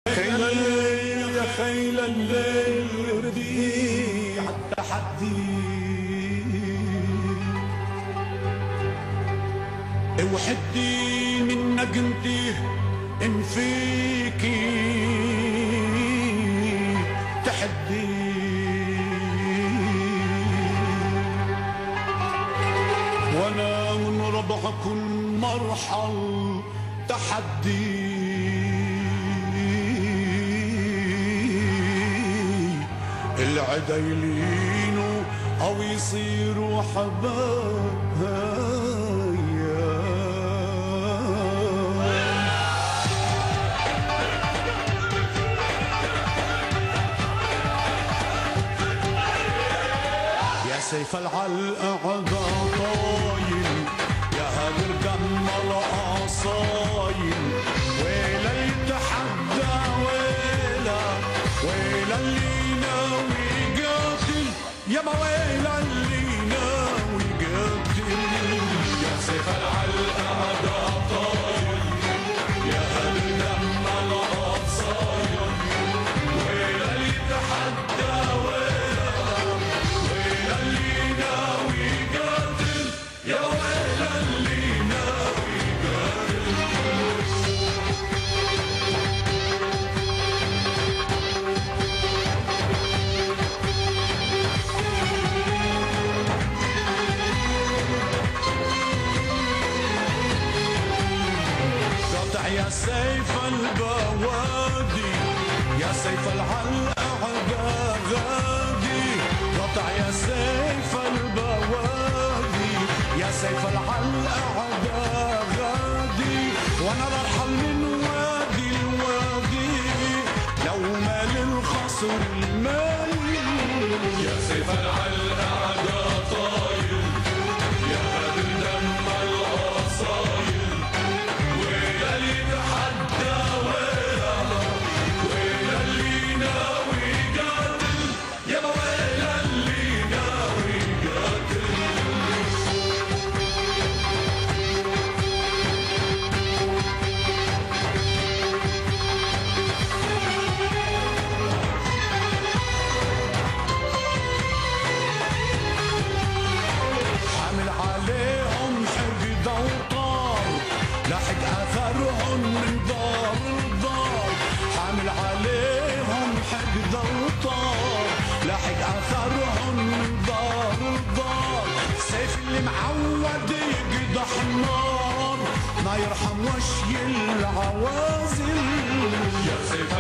خيل الليل يا خيل الليل ردي عالتحدي وحدي من نجمتي ان فيكي تحدي وانا من ربع كل مرحل تحدي العدا يلينوا او يصيروا حبايا يا سيف العلقة عدا طايل يا هذا الدم القصايل ويلا يتحدى ويلا اللي ناوي قاتل يا ما ويلا اللي ناوي قاتل يا سيف العلقة عدا طايل يا هذا الدم القصايل ويلا اللي يتحدى يا سيف البوادي يا سيف العلقة عدا غادي قطع يا سيف البوادي يا سيف العلقة عدا غادي وانا برحل من وادي لوادي لو مال الخصر المالي يا سيف العلقة عدا طايل يا هذا الدم القصايل لاحق اثرهم من دار لدار حامل عليهم حقد وطار لاحق اثرهم من دار لدار سيف اللي معود يقدح النار ما يرحم وشي العوازل يا سيف